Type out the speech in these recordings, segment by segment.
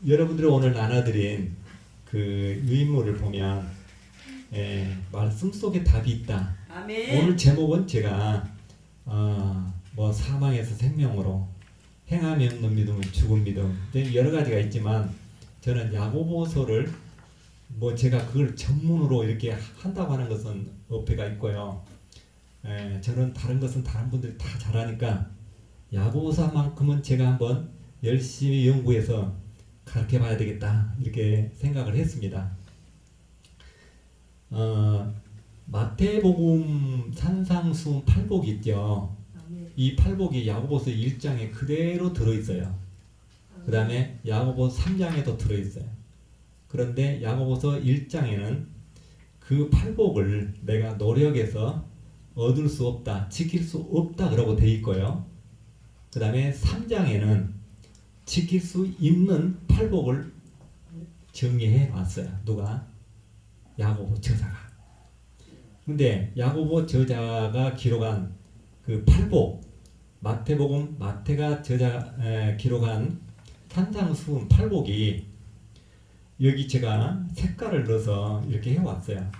여러분들이 오늘 나눠드린 그 유인물을 보면 말씀 속에 답이 있다. 아멘. 오늘 제목은 제가 뭐 사망에서 생명으로 행함이 없는 믿음은 죽은 믿음. 여러 가지가 있지만 저는 야고보서를 뭐 제가 그걸 전문으로 이렇게 한다고 하는 것은 어폐가 있고요. 저는 다른 것은 다른 분들이 다 잘하니까 야고보서만큼은 제가 한번 열심히 연구해서 가르쳐 봐야 되겠다 이렇게 생각을 했습니다. 마태복음 산상수훈 8복이 있죠. 이 8복이 야고보서 1장에 그대로 들어있어요. 그 다음에 야고보서 3장에도 들어있어요. 그런데 야고보서 1장에는 그 8복을 내가 노력해서 얻을 수 없다, 지킬 수 없다 그러고 돼 있고요. 그 다음에 3장에는 지킬 수 있는 8복을 정리해 놨어요. 누가? 야고보 저자가. 근데 야고보 저자가 기록한 그 8복, 마태복음 마태가 기록한 산상수훈 8복이 여기 제가 색깔을 넣어서 이렇게 해왔어요.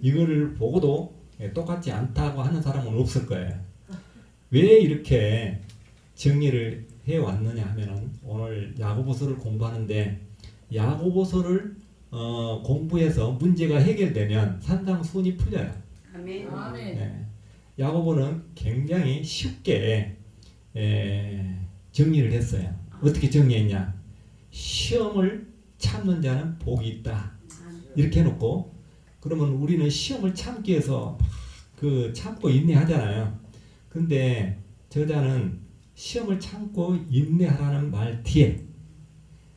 이거를 보고도 똑같지 않다고 하는 사람은 없을 거예요. 왜 이렇게 정리를 해왔느냐 하면은 오늘 야고보서를 공부하는데 야고보서를 공부해서 문제가 해결되면 산상수훈이 풀려요. 아멘. 네. 야고보는 굉장히 쉽게 정리를 했어요. 어떻게 정리했냐? 시험을 참는 자는 복이 있다. 이렇게 해놓고 그러면 우리는 시험을 참기 위해서 그 참고 인내하잖아요. 근데 저자는 시험을 참고 인내하라는 말 뒤에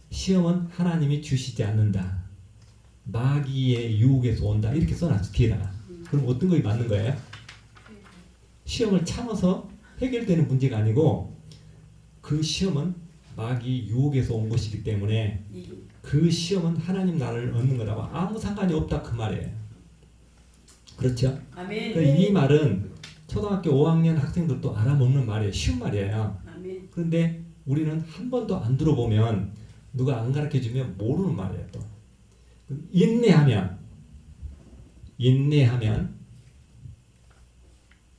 시험은 하나님이 주시지 않는다. 마귀의 유혹에서 온다. 이렇게 써놨어 뒤에다가. 그럼 어떤 것이 맞는 거예요? 시험을 참아서 해결되는 문제가 아니고 그 시험은 마귀 유혹에서 온 것이기 때문에 그 시험은 하나님 나라를 얻는 거라고 아무 상관이 없다 그 말이에요. 그렇죠? 아멘. 그러니까 이 말은 초등학교 5학년 학생들도 알아먹는 말이에요. 쉬운 말이에요. 아멘. 그런데 우리는 한 번도 안 들어보면 누가 안 가르쳐주면 모르는 말이에요. 또 인내하면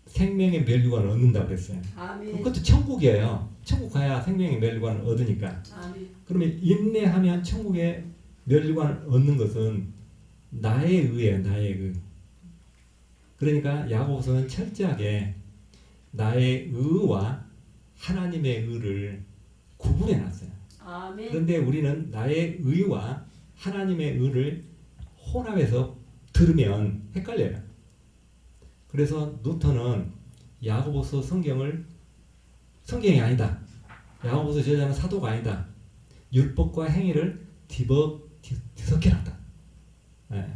생명의 멸류관을 얻는다고 그랬어요. 아멘. 그것도 천국이에요. 천국 가야 생명의 멸류관을 얻으니까. 아멘. 그러면 인내하면 천국의 멸류관을 얻는 것은 나의 의예요. 나의 의. 그러니까 야고보서는 철저하게 나의 의와 하나님의 의를 구분해 놨어요. 아멘. 그런데 우리는 나의 의와 하나님의 의를 혼합해서 들으면 헷갈려요. 그래서 누턴은 야고보서 성경이 아니다. 야고보서 저자는 사도가 아니다. 율법과 행위를 뒤섞여놨다. 네.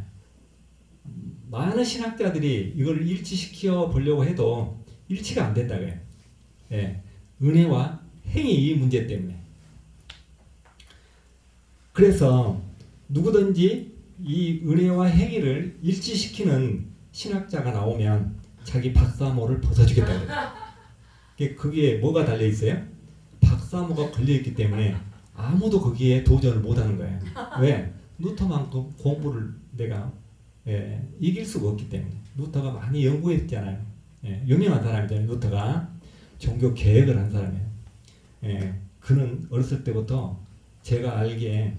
많은 신학자들이 이걸 일치시켜 보려고 해도 일치가 안 된다고요. 네. 은혜와 행위 이 문제 때문에. 그래서 누구든지 이 은혜와 행위를 일치시키는 신학자가 나오면 자기 박사모를 벗어주겠다고 해요. 그게 뭐가 달려있어요? 박사모가 걸려있기 때문에 아무도 거기에 도전을 못하는 거예요. 왜? 루터만큼 공부를 내가 이길 수가 없기 때문에. 루터가 많이 연구했잖아요. 유명한 사람이잖아요. 루터가 종교 개혁을 한 사람이에요. 그는 어렸을 때부터 제가 알기에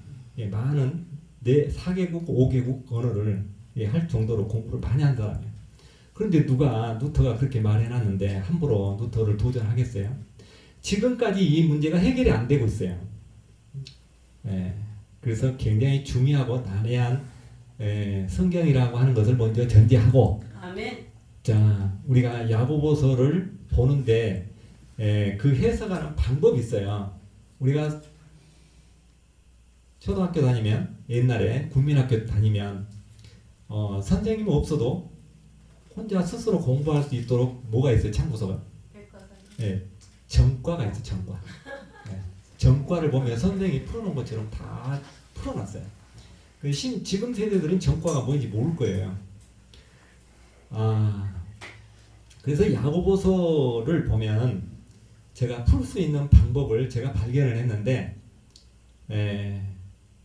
많은 4개국, 5개국 언어를 할 정도로 공부를 많이 한 사람이에요. 그런데 누가 루터가 그렇게 말해놨는데 함부로 루터를 도전하겠어요? 지금까지 이 문제가 해결이 안 되고 있어요. 그래서 굉장히 중요하고 난해한 성경이라고 하는 것을 먼저 전제하고 아멘. 자, 우리가 야고보서를 보는데 그 해석하는 방법이 있어요. 우리가 초등학교 다니면 옛날에 국민학교 다니면 선생님 없어도 혼자 스스로 공부할 수 있도록 뭐가 있어요? 참고서가? 전과가 있어요. 전과. 전과를 보면 선생님이 풀어놓은 것처럼 다 풀어놨어요. 지금 세대들은 전과가 뭔지 모를 거예요. 그래서 야고보서를 보면 제가 풀 수 있는 방법을 제가 발견을 했는데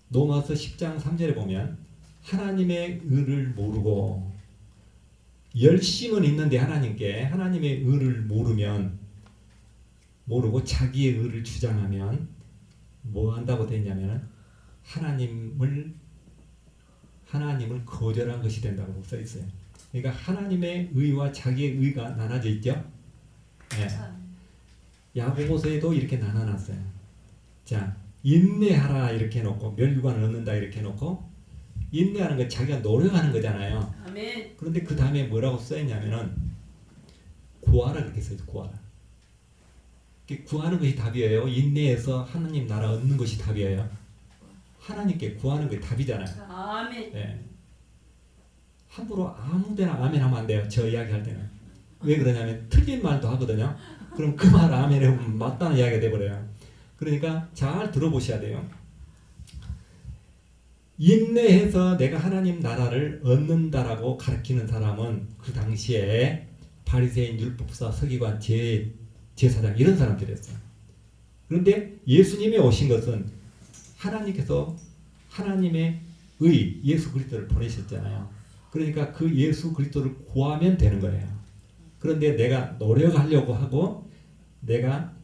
로마서 10장 3절에 보면 하나님의 의를 모르고 열심은 있는데 하나님께 하나님의 의를 모르고 자기의 의를 주장하면 뭐 한다고 되냐면 하나님을 거절한 것이 된다고 써 있어요. 그러니까 하나님의 의와 자기의 의가 나눠져 있죠. 네. 야고보서에도 이렇게 나눠놨어요. 자, 인내하라 이렇게 놓고 멸류관을 얻는다 이렇게 놓고 인내하는 거 자기가 노력하는 거잖아요. 아멘. 그런데 그 다음에 뭐라고 써있냐면은 구하라 그렇게 써있어요. 구하라. 구하는 것이 답이에요. 인내해서 하나님 나라 얻는 것이 답이에요. 하나님께 구하는 것이 답이잖아요. 아멘. 네. 함부로 아무데나 아멘 하면 안 돼요. 저 이야기 할 때는. 왜 그러냐면 틀린 말도 하거든요. 그럼 그 말 아멘 해보면 맞다는 이야기가 돼버려요. 그러니까 잘 들어보셔야 돼요. 인내해서 내가 하나님 나라를 얻는다라고 가르치는 사람은 그 당시에 바리새인, 율법사, 서기관, 제사장 이런 사람들이었어요. 그런데 예수님이 오신 것은 하나님께서 하나님의 의 예수 그리스도를 보내셨잖아요. 그러니까 그 예수 그리스도를 구하면 되는 거예요. 그런데 내가 노력하려고 하고 내가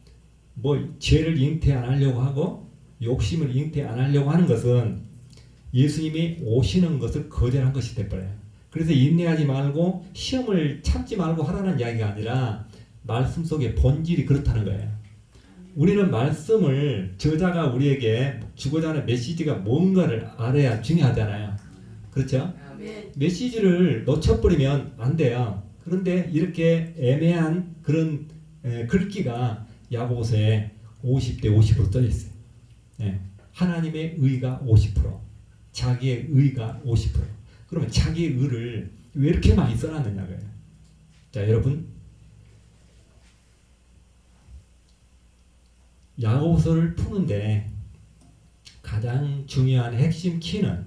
뭐 죄를 잉태 안 하려고 하고 욕심을 잉태 안 하려고 하는 것은 예수님이 오시는 것을 거절한 것이 돼버려요. 그래서 인내하지 말고 시험을 참지 말고 하라는 이야기가 아니라 말씀 속의 본질이 그렇다는 거예요. 우리는 말씀을 저자가 우리에게 주고자 하는 메시지가 뭔가를 알아야 중요하잖아요. 그렇죠? 메시지를 놓쳐버리면 안 돼요. 그런데 이렇게 애매한 그런 글귀가 야고보서에 50대 50으로 떠 있어요. 예. 하나님의 의가 50%, 자기의 의가 50%. 그러면 자기의 의를 왜 이렇게 많이 써놨느냐고요. 자, 여러분, 야고보서를 푸는데 가장 중요한 핵심 키는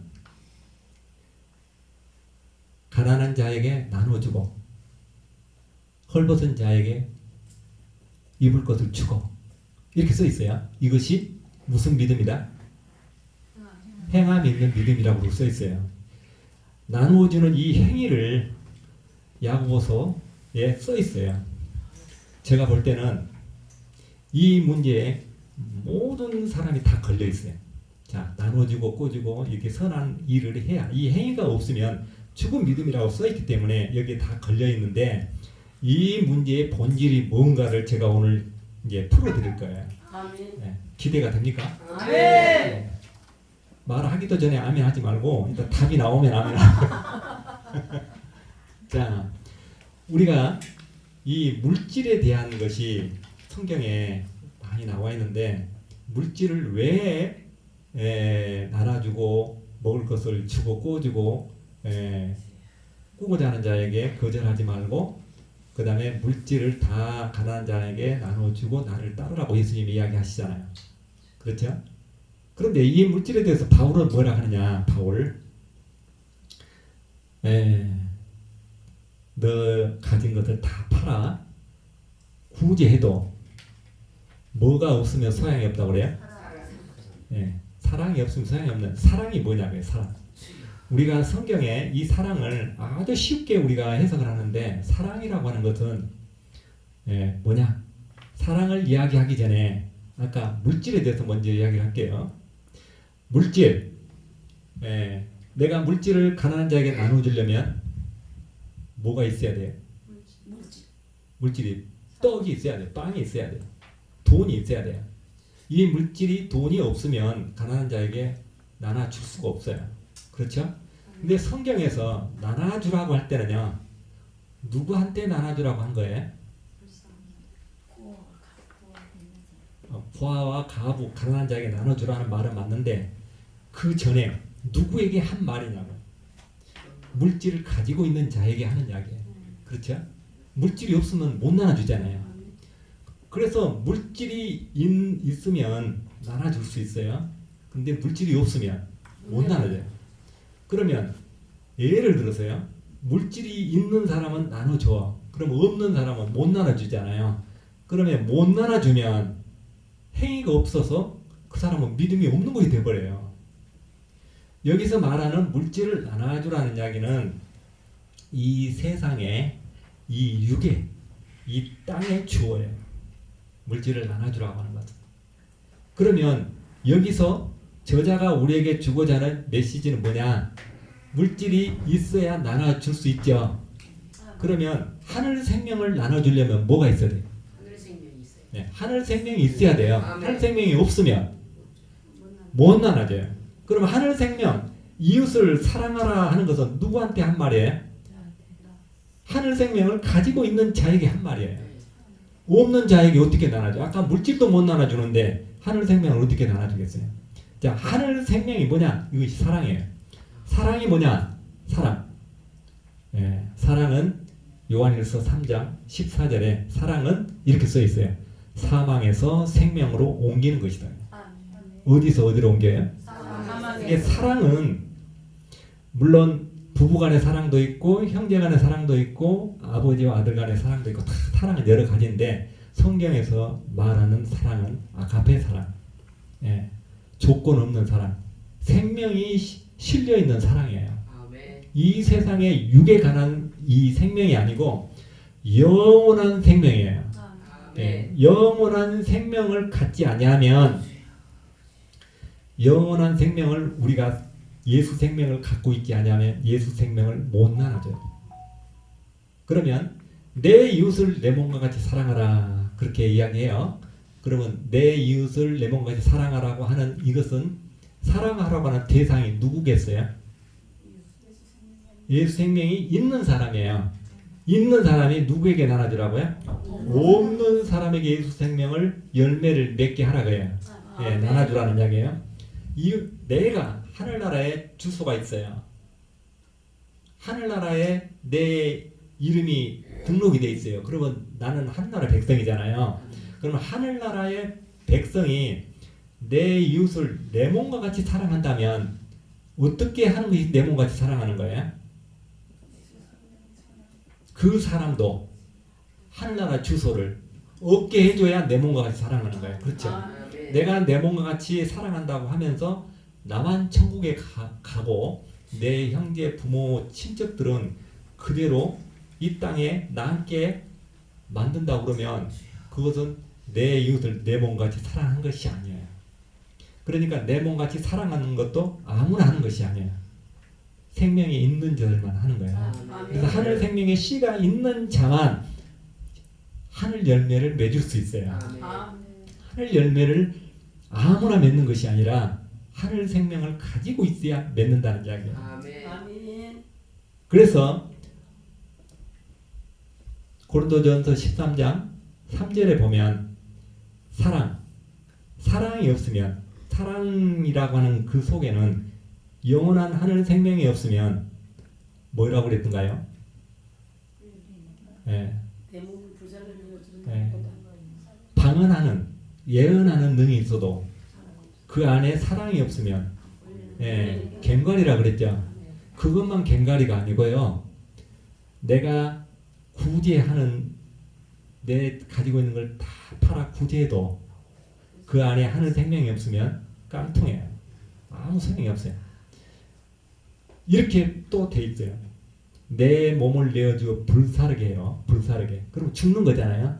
가난한 자에게 나눠주고 헐벗은 자에게 입을 것을 주고 이렇게 써 있어요. 이것이 무슨 믿음이다? 행함 있는 믿음이라고 써 있어요. 나누어주는 이 행위를 야고보서에 써 있어요. 제가 볼 때는 이 문제에 모든 사람이 다 걸려 있어요. 자, 나눠주고 꼬주고 이렇게 선한 일을 해야 이 행위가 없으면 죽은 믿음이라고 써 있기 때문에 여기에 다 걸려 있는데 이 문제의 본질이 뭔가를 제가 오늘 이제 풀어드릴 거예요. 아멘. 네, 기대가 됩니까? 아멘. 네. 말하기도 전에 아멘 하지 말고 일단 답이 나오면 아멘 하고. 자, 우리가 이 물질에 대한 것이 성경에 많이 나와 있는데 물질을 왜 나눠주고 먹을 것을 주고 꼬주고 꾸고자 하는 자에게 거절하지 말고 그 다음에 물질을 다 가난한 자에게 나눠주고 나를 따르라고 예수님이 이야기하시잖아요. 그렇죠? 그런데 이 물질에 대해서 바울은 뭐라 하느냐. 바울 너 가진 것을 다 팔아 구제해도 뭐가 없으면 소양이 없다고 그래요? 사랑이 없으면 소양이 없는 사랑이 뭐냐고요. 사랑. 우리가 성경에 이 사랑을 아주 쉽게 우리가 해석을 하는데 사랑이라고 하는 것은 뭐냐? 사랑을 이야기하기 전에 아까 물질에 대해서 먼저 이야기를 할게요. 물질. 내가 물질을 가난한 자에게 나눠주려면 뭐가 있어야 돼요? 물질이 떡이 있어야 돼요. 빵이 있어야 돼요. 돈이 있어야 돼요. 이 물질이 돈이 없으면 가난한 자에게 나눠줄 수가 없어요. 그렇죠? 근데 성경에서 나눠주라고 할 때는요. 누구한테 나눠주라고 한 거예요? 부하와 가부, 가난한 자에게 나눠주라는 말은 맞는데 그 전에 누구에게 한 말이냐고. 물질을 가지고 있는 자에게 하는 이야기예요. 그렇죠? 물질이 없으면 못 나눠주잖아요. 그래서 물질이 있으면 나눠줄 수 있어요. 근데 물질이 없으면 못 나눠줘요. 그러면 예를 들어서요. 물질이 있는 사람은 나눠줘. 그럼 없는 사람은 못 나눠주잖아요. 그러면 못 나눠주면 행위가 없어서 그 사람은 믿음이 없는 것이 돼버려요. 여기서 말하는 물질을 나눠주라는 이야기는 이 세상에 이 육에 이 땅에 주어요. 물질을 나눠주라고 하는 거죠. 그러면 여기서 저자가 우리에게 주고자 하는 메시지는 뭐냐? 물질이 있어야 나눠줄 수 있죠. 그러면 하늘 생명을 나눠주려면 뭐가 있어야 돼요? 하늘 생명이 있어요. 네, 하늘 생명이 있어야 돼요. 아멘. 하늘 생명이 없으면 못 나눠져요. 그러면 하늘 생명, 이웃을 사랑하라 하는 것은 누구한테 한 말이에요? 하늘 생명을 가지고 있는 자에게 한 말이에요. 없는 자에게 어떻게 나눠줘? 아까 물질도 못 나눠주는데 하늘 생명을 어떻게 나눠주겠어요? 자, 하늘 생명이 뭐냐? 이것이 사랑이에요. 사랑이 뭐냐? 사랑. 예, 사랑은 요한일서 3장 14절에 사랑은 이렇게 써 있어요. 사망에서 생명으로 옮기는 것이다. 어디서 어디로 옮겨요? 이게 사랑은 물론 부부 간의 사랑도 있고 형제 간의 사랑도 있고 아버지와 아들 간의 사랑도 있고 다 사랑은 여러 가지인데 성경에서 말하는 사랑은 아가페 사랑, 예, 조건 없는 사랑, 생명이 실려 있는 사랑이에요. 이 세상에 육에 관한 이 생명이 아니고 영원한 생명이에요. 예, 영원한 생명을 갖지 아니하면 영원한 생명을 우리가 예수 생명을 갖고 있지 아니하면 예수 생명을 못 나눠줘요. 그러면 내 이웃을 내 몸과 같이 사랑하라 그렇게 이야기해요. 그러면 내 이웃을 내 몸과 같이 사랑하라고 하는 이것은 사랑하라고 하는 대상이 누구겠어요? 예수 생명이 있는 사람이에요. 있는 사람이 누구에게 나눠주라고요? 없는 사람에게 예수 생명을 열매를 맺게 하라고요. 예, 나눠주라는 이야기예요. 내가 하늘나라에 주소가 있어요. 하늘나라에 내 이름이 등록이 돼 있어요. 그러면 나는 하늘나라 백성이잖아요. 그러면 하늘나라의 백성이 내 이웃을 내 몸과 같이 사랑한다면 어떻게 하는 것이 내 몸과 같이 사랑하는 거예요? 그 사람도 하늘나라 주소를 얻게 해줘야 내 몸과 같이 사랑하는 거예요. 그렇죠? 내가 내 몸과 같이 사랑한다고 하면서 나만 천국에 가고 내 형제, 부모, 친척들은 그대로 이 땅에 나 함께 만든다고 그러면 그것은 내 이웃을 내 몸과 같이 사랑하는 것이 아니에요. 그러니까 내 몸같이 사랑하는 것도 아무나 하는 것이 아니에요. 생명이 있는 자들만 하는 거예요. 그래서 하늘 생명의 씨가 있는 자만 하늘 열매를 맺을 수 있어요. 하늘 열매를 아무나 맺는 것이 아니라 하늘 생명을 가지고 있어야 맺는다는 이야기예요. 그래서 고린도전서 13장 3절에 보면 사랑이 없으면 사랑이라고 하는 그 속에는 영원한 하늘 생명이 없으면 뭐라고 그랬던가요? 예. 예. 방언하는 예언하는 능이 있어도 그 안에 사랑이 없으면 예, 갱과리라 그랬죠. 그것만 갱과리가 아니고요. 내가 구제하는 내 가지고 있는 걸 다 팔아 구제해도 그 안에 하늘 생명이 없으면 깡통이에요. 아무 소용이 없어요. 이렇게 또 돼 있어요. 내 몸을 내어주어 불사르게 해요. 불사르게. 그럼 죽는 거잖아요.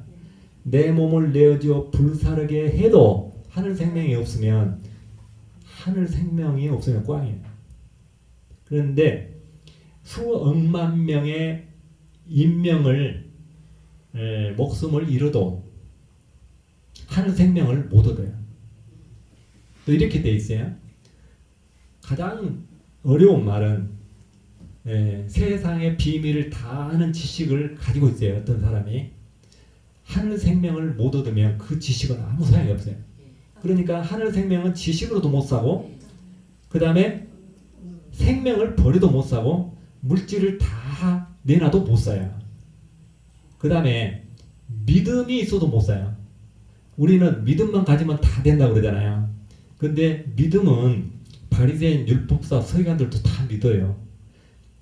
내 몸을 내어주어 불사르게 해도 하늘 생명이 없으면 꽝이에요. 그런데 수억만 명의 인명을 목숨을 잃어도 하늘 생명을 못 얻어요. 또 이렇게 돼 있어요. 가장 어려운 말은 세상의 비밀을 다 아는 지식을 가지고 있어요. 어떤 사람이 하늘 생명을 못 얻으면 그 지식은 아무 소용이 없어요. 그러니까 하늘 생명은 지식으로도 못 사고 그 다음에 생명을 버려도 못 사고 물질을 다 내놔도 못 사요. 그 다음에 믿음이 있어도 못 사요. 우리는 믿음만 가지면 다 된다고 그러잖아요. 근데 믿음은 바리새인 율법사 서기관들도 다 믿어요.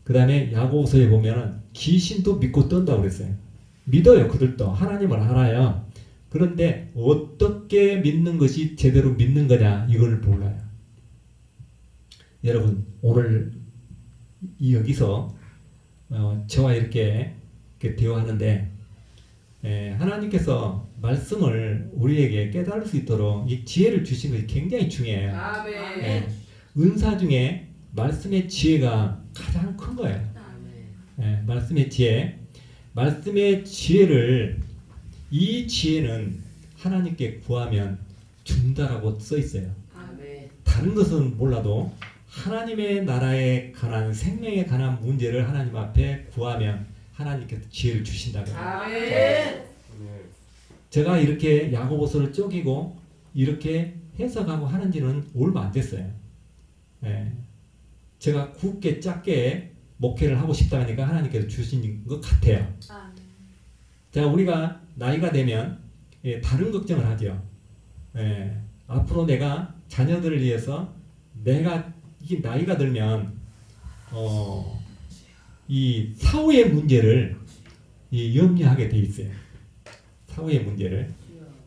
그 다음에 야고보서에 보면은 귀신도 믿고 떤다고 그랬어요. 믿어요. 그들도 하나님을 알아요. 그런데 어떻게 믿는 것이 제대로 믿는 거냐 이걸 몰라요. 여러분 오늘 여기서 저와 이렇게 대화하는데 하나님께서 말씀을 우리에게 깨달을 수 있도록 이 지혜를 주신 것이 굉장히 중요해요. 아멘. 은사 중에 말씀의 지혜가 가장 큰 거예요. 말씀의 지혜를 이 지혜는 하나님께 구하면 준다라고 써 있어요. 아멘. 다른 것은 몰라도 하나님의 나라에 관한 생명에 관한 문제를 하나님 앞에 구하면 하나님께서 지혜를 주신다고요. 아멘. 제가 이렇게 야고보서를 쪼개고 이렇게 해석하고 하는지는 얼마 안 됐어요. 제가 굵게 짧게 목회를 하고 싶다 하니까 하나님께서 주신 것 같아요. 자, 우리가 나이가 되면 다른 걱정을 하죠. 앞으로 내가 자녀들을 위해서 내가 이 나이가 들면 이 사후의 문제를 염려하게 돼 있어요. 사후의 문제를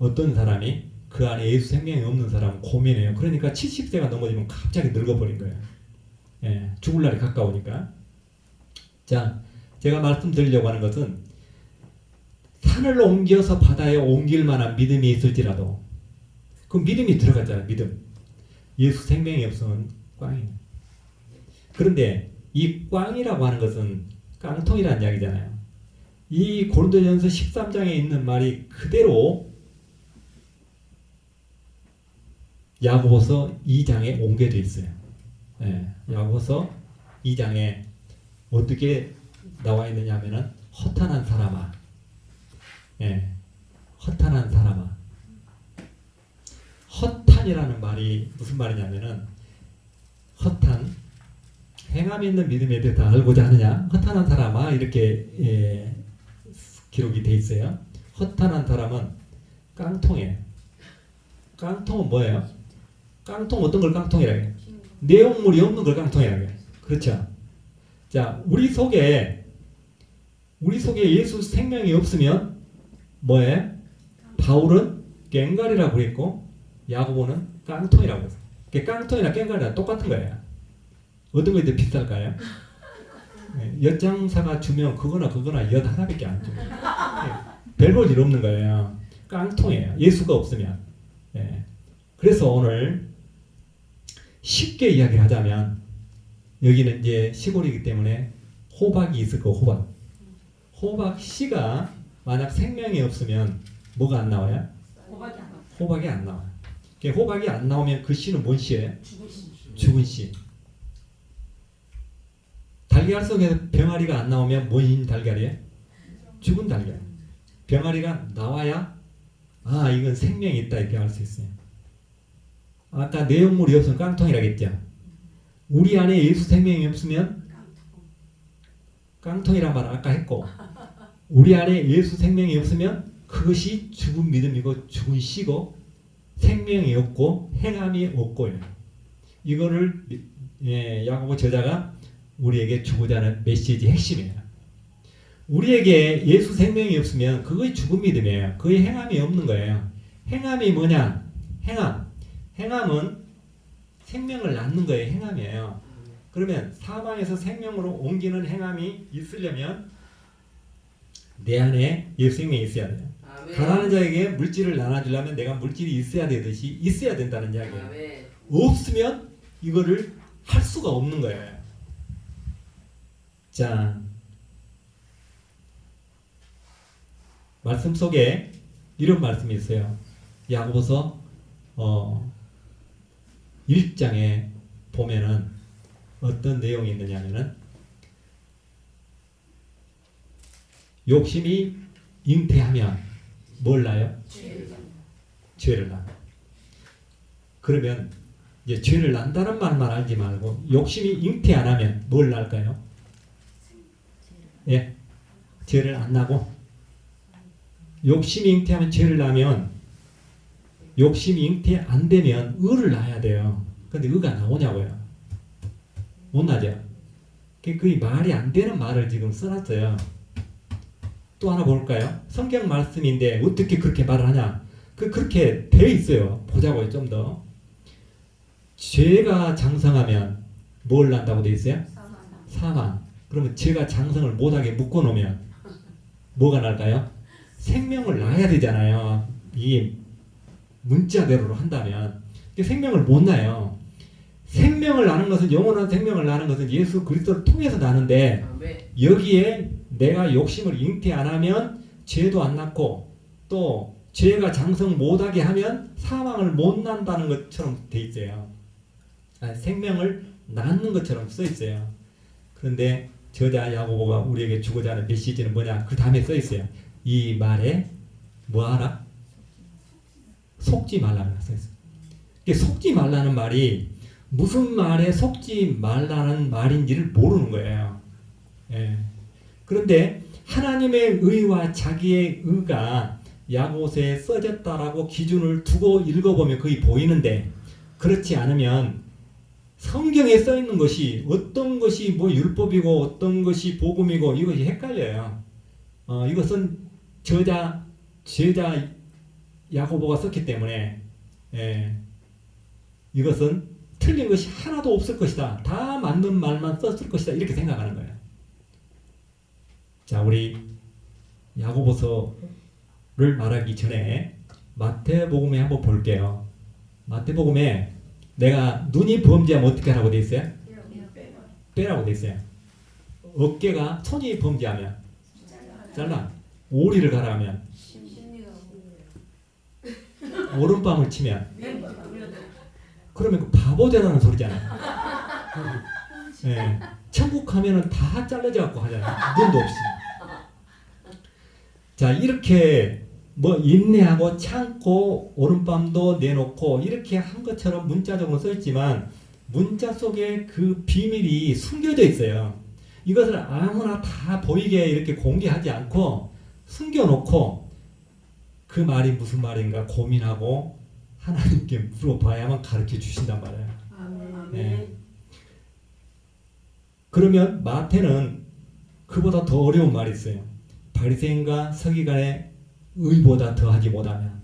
어떤 사람이 그 안에 예수 생명이 없는 사람은 고민해요. 그러니까 70세가 넘어지면 갑자기 늙어버린 거예요. 죽을 날이 가까우니까. 자, 제가 말씀드리려고 하는 것은 산을 옮겨서 바다에 옮길 만한 믿음이 있을지라도 그 믿음이 들어가잖아요. 믿음. 예수 생명이 없으면 꽝이에요. 그런데 이 꽝이라고 하는 것은 깡통이라는 이야기잖아요. 이 고린도전서 13장에 있는 말이 그대로 야고보서 2장에 옮겨져 있어요. 야고보서 2장에 어떻게 나와 있느냐 하면은 허탄한 사람아. 허탄한 사람아. 허탄이라는 말이 무슨 말이냐면은 허탄 행함 있는 믿음에 대해 다 알고자 하느냐 허탄한 사람아 이렇게 기록이 돼 있어요. 허탄한 사람은 깡통이에요. 깡통은 뭐예요? 깡통 어떤 걸 깡통이라고 해요? 내용물이 없는 걸 깡통이라고 해요. 그렇죠? 자, 우리 속에 예수 생명이 없으면 뭐예요? 바울은 꽹과리라고 그랬고 야고보는 깡통이라고 했어요. 깡통이나 꽹과리랑 똑같은 거예요. 어떤 게 더 비쌀까요? 엿장사가 주면 그거나 엿 하나밖에 안 줘요. 별볼 일 없는 거예요. 깡통이에요. 예수가 없으면. 그래서 오늘 쉽게 이야기를 하자면 여기는 이제 시골이기 때문에 호박이 있을 거고 호박 씨가 만약 생명이 없으면 뭐가 안 나와요? 호박이 안 나와요. 호박이 안 나오면 그 씨는 뭔 씨예요? 죽은 씨. 달걀 속에서 병아리가 안 나오면 뭔 달걀이에요? 죽은 달걀. 병아리가 나와야 이건 생명이 있다 이렇게 알 수 있어요. 아까 내용물이 없으면 깡통이라겠죠. 우리 안에 예수 생명이 없으면 깡통이란 말을 아까 했고 우리 안에 예수 생명이 없으면 그것이 죽은 믿음이고 죽은 씨고 생명이 없고 행함이 없고요. 이거를 야고보 저자가 우리에게 주고자 하는 메시지 핵심이에요. 우리에게 예수 생명이 없으면 그것이 죽은 믿음이에요. 그의 행함이 없는 거예요. 행함이 뭐냐? 행함은 생명을 낳는 거예요. 행함이에요. 그러면 사망에서 생명으로 옮기는 행함이 있으려면 내 안에 예수 생명이 있어야 돼요. 가난한 자에게 물질을 나눠주려면 내가 물질이 있어야 되듯이 있어야 된다는 이야기예요. 없으면 이거를 할 수가 없는 거예요. 자, 말씀 속에 이런 말씀이 있어요. 야고보서 1장에 보면은 어떤 내용이 있느냐면은 욕심이 잉태하면 뭘 낳아요? 죄를 낳아요. 그러면 이제 죄를 낳는다는 말만 알지 말고 욕심이 잉태 안 하면 뭘 낳을까요? 죄를 안 낳고 욕심이 잉태하면 죄를 낳으면 욕심이 잉태 안 되면 의를 낳아야 돼요. 근데 의가 나오냐고요? 못 나죠? 그게 말이 안 되는 말을 지금 써놨어요. 또 하나 볼까요? 성경 말씀인데 어떻게 그렇게 말을 하냐? 그렇게 되어 있어요. 보자고요, 좀 더. 죄가 장성하면 뭘 난다고 돼 있어요? 사망. 그러면 제가 장성을 못하게 묶어놓으면 뭐가 날까요? 생명을 낳아야 되잖아요. 이 문자대로 한다면 생명을 못 낳아요. 생명을 낳는 것은 영원한 생명을 낳는 것은 예수 그리스도를 통해서 나는데 아멘. 여기에 내가 욕심을 잉태 안 하면 죄도 안 낳고 또 죄가 장성 못하게 하면 사망을 못 낳는다는 것처럼 돼 있어요. 생명을 낳는 것처럼 써 있어요. 그런데 저자 야고보가 우리에게 주고자 하는 메시지는 뭐냐? 그 다음에 써 있어요. 이 말에 뭐 하라? 속지 말라는 거 써 있어요. 속지 말라는 말이 무슨 말에 속지 말라는 말인지를 모르는 거예요. 예. 그런데 하나님의 의와 자기의 의가 야고보서에 써졌다라고 기준을 두고 읽어보면 거의 보이는데 그렇지 않으면 성경에 써 있는 것이 어떤 것이 뭐 율법이고 어떤 것이 복음이고 이것이 헷갈려요. 이것은 제자 야고보가 썼기 때문에 이것은 틀린 것이 하나도 없을 것이다. 다 맞는 말만 썼을 것이다. 이렇게 생각하는 거예요. 자, 우리 야고보서를 말하기 전에 마태복음에 한번 볼게요. 마태복음에 내가 눈이 범죄하면 어떻게 하라고 돼 있어요? 빼라고 돼 있어요. 어깨가 손이 범죄하면 잘라. 오리를 가라 하면 오른밤을 치면 그러면 그 바보 되라는 소리잖아요. 네. 천국 가면은 다 잘라져 갖고 하잖아요. 눈도 없이. 자, 이렇게 뭐 인내하고 참고 오른밤도 내놓고 이렇게 한 것처럼 문자적으로 써 있지만 문자 속에 그 비밀이 숨겨져 있어요. 이것을 아무나 다 보이게 이렇게 공개하지 않고 숨겨놓고 그 말이 무슨 말인가 고민하고 하나님께 물어봐야만 가르쳐 주신단 말이에요. 네. 그러면 마태는 그보다 더 어려운 말이 있어요. 바리새인과 서기관의 의보다 더하지 못하면.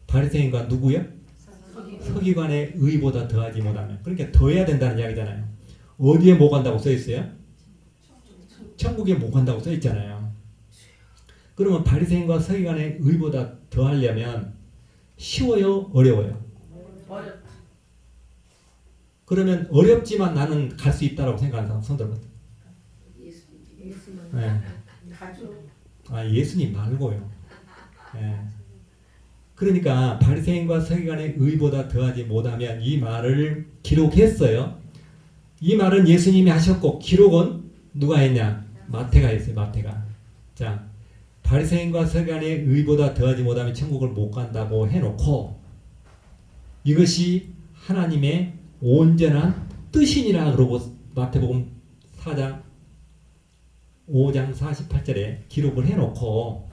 바리새인과 누구요? 서기관의 의보다 더하지 못하면. 그러니까 더해야 된다는 이야기잖아요. 어디에 못 간다고 써 있어요? 천국에 못 간다고 써 있잖아요. 그러면 바리새인과 서기관의 의보다 더하려면 쉬워요? 어려워요? 어렵다. 그러면 어렵지만 나는 갈 수 있다라고 생각하는 사람 손 들어보세요. 네. 예수님 말고요. 네. 그러니까 바리새인과 서기관의 의보다 더하지 못하면 이 말을 기록했어요. 이 말은 예수님이 하셨고 기록은 누가 했냐? 마태가 했어요. 마태가. 자, 바리새인과 서기관의 의보다 더하지 못하면 천국을 못 간다고 해놓고 이것이 하나님의 온전한 뜻이니라 그러고 마태복음 4장 5장 48절에 기록을 해놓고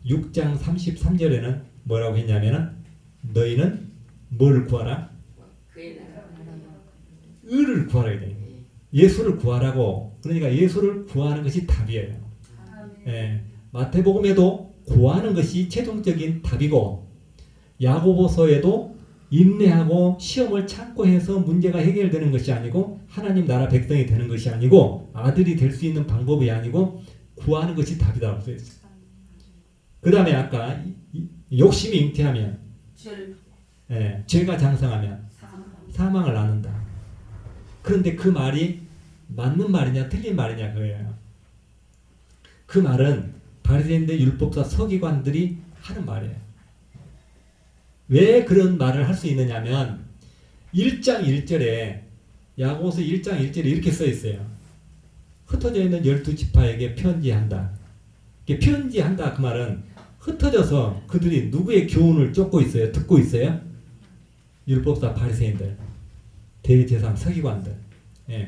6장 33절에는 뭐라고 했냐면은 너희는 뭘 구하라? 의를 구하라 이래. 예수를 구하라고. 그러니까 예수를 구하는 것이 답이에요. 예. 마태복음에도 구하는 것이 최종적인 답이고 야고보서에도 인내하고 시험을 참고 해서 문제가 해결되는 것이 아니고 하나님 나라 백성이 되는 것이 아니고 아들이 될 수 있는 방법이 아니고 구하는 것이 답이라고 써있어요. 그 다음에 아까 욕심이 잉태하면 죄가 장성하면 사망을 낳는다. 그런데 그 말이 맞는 말이냐 틀린 말이냐 그거예요. 그 말은 바리새인들 율법사 서기관들이 하는 말이에요. 왜 그런 말을 할 수 있느냐면 1장 1절에 야고보서 1장 1절에 이렇게 써 있어요. 흩어져 있는 12지파에게 편지한다. 편지한다 그 말은 흩어져서 그들이 누구의 교훈을 쫓고 있어요? 듣고 있어요? 율법사 바리새인들, 대제사장 서기관들,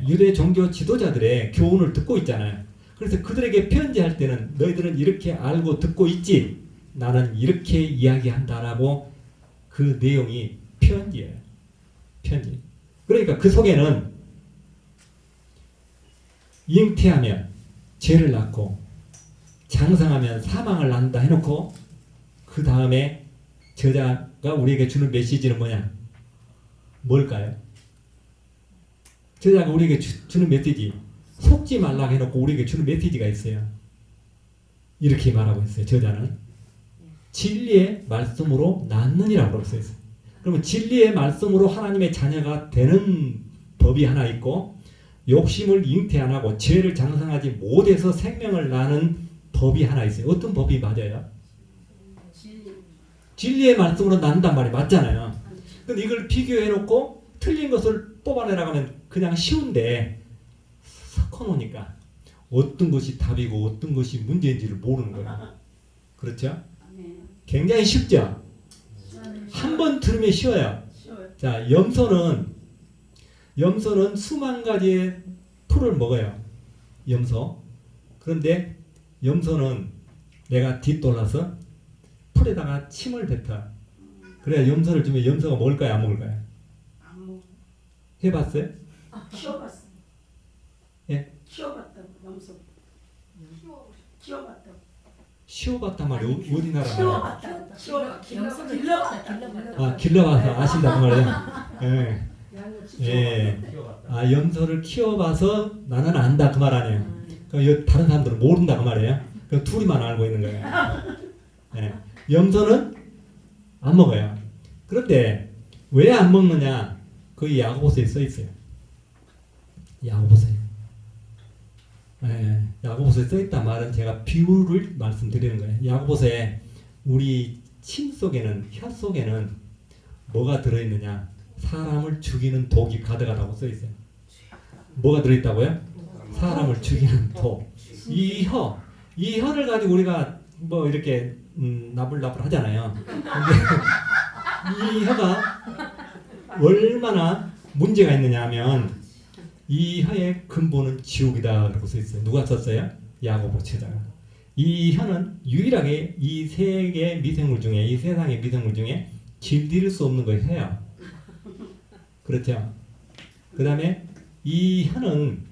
유대 종교 지도자들의 교훈을 듣고 있잖아요. 그래서 그들에게 편지할 때는 너희들은 이렇게 알고 듣고 있지? 나는 이렇게 이야기한다라고 그 내용이 편지예요. 편지. 그러니까 그 속에는 잉태하면 죄를 낳고 장성하면 사망을 낳는다 해놓고 그 다음에 저자가 우리에게 주는 메시지는 뭐냐? 뭘까요? 저자가 우리에게 주는 메시지, 속지 말라고 해놓고 우리에게 주는 메시지가 있어요. 이렇게 말하고 있어요. 저자는 진리의 말씀으로 낳느니라고 그러고 있어요. 그러면 진리의 말씀으로 하나님의 자녀가 되는 법이 하나 있고, 욕심을 잉태 안 하고 죄를 장성하지 못해서 생명을 낳는 법이 하나 있어요. 어떤 법이 맞아요? 진리의 말씀으로 낳는단 말이 맞잖아요. 근데 이걸 비교해 놓고 틀린 것을 뽑아내라고 하면 그냥 쉬운데, 섞어놓으니까 어떤 것이 답이고 어떤 것이 문제인지를 모르는 거예요. 그렇죠? 굉장히 쉽죠? 한 번 들으면 쉬워요. 자, 염소는 수만 가지의 풀을 먹어요. 염소. 그런데 염소는 내가 뒤돌아서 풀에다가 침을 뱉어. 그래야 염소를 주면 염소가 먹을까요? 안 먹을까요? 안 먹어. 해봤어요? 키워봤어. 예? 키워봤다고 염소. 키워봤다고. 쉬워봤단 말이에요. 어디 나라 말이에요? 키워봤다고. 길러봤다. 아, 길러봐서 아신단 말이에요. 예. 예. 아, 염소를 키워봐서 나는 안다 그 말 아니에요. 그럼 다른 사람들은 모른다 그 말이에요. 그럼 둘이만 알고 있는 거예요. 예. 염소는 안 먹어요. 그런데 왜 안 먹느냐? 거기 야고보서에 써 있어요. 야고보서에. 예. 야고보서에 써 있단 말은 제가 비유를 말씀드리는 거예요. 야고보서에 우리 침 속에는, 혀 속에는 뭐가 들어있느냐? 사람을 죽이는 독이 가득하다고 써 있어요. 뭐가 들어있다고요? 사람을 죽이는 독. 이 혀를 가지고 우리가 뭐 이렇게 나불나불 하잖아요. 근데 이 혀가 얼마나 문제가 있느냐 하면 이 혀의 근본은 지옥이다 라고 써 있어요. 누가 썼어요? 야고보 저자가. 이 혀는 유일하게 이 세계 미생물 중에, 이 세상의 미생물 중에 길들일 수 없는 거 혀야. 그렇죠? 그 다음에 이 혀는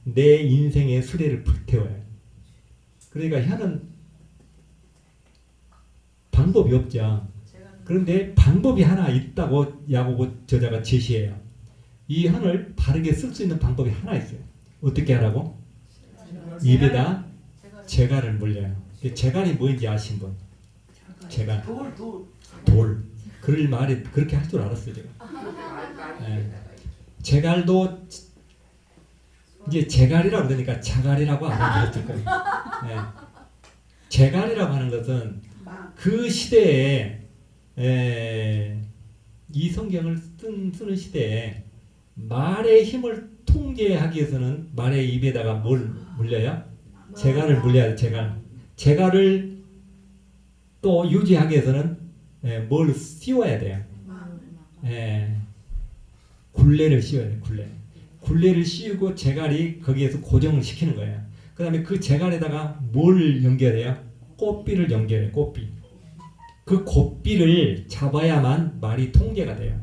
내 인생의 수레를 불태워요. 그러니까 혀는 방법이 없죠. 그런데 방법이 하나 있다고 야고보 저자가 제시해요. 이 혀를 바르게 쓸 수 있는 방법이 하나 있어요. 어떻게 하라고? 입에다 재갈을 물려요. 재갈이 뭔지 아신 분? 재갈. 돌. 그럴 말이 그렇게 할 줄 알았어요, 제가. 예. 재갈도 이제 재갈이라고 그러니까 자갈이라고 안 알아들었을 거예요. 예. 재갈이라고 하는 것은 그 시대에 이 성경을 쓰는 시대에 말의 힘을 통제하기 위해서는 말의 입에다가 뭘 물려요? 재갈을 물려야 돼요. 재갈을 또 유지하기 위해서는 뭘 씌워야 돼요. 굴레를 씌워야 돼요. 굴레를 씌우고 재갈이 거기에서 고정을 시키는 거예요. 그 다음에 그 재갈에다가 뭘 연결해요? 꽃비를 연결해요. 꽃비. 그 꽃비를 잡아야만 말이 통제가 돼요.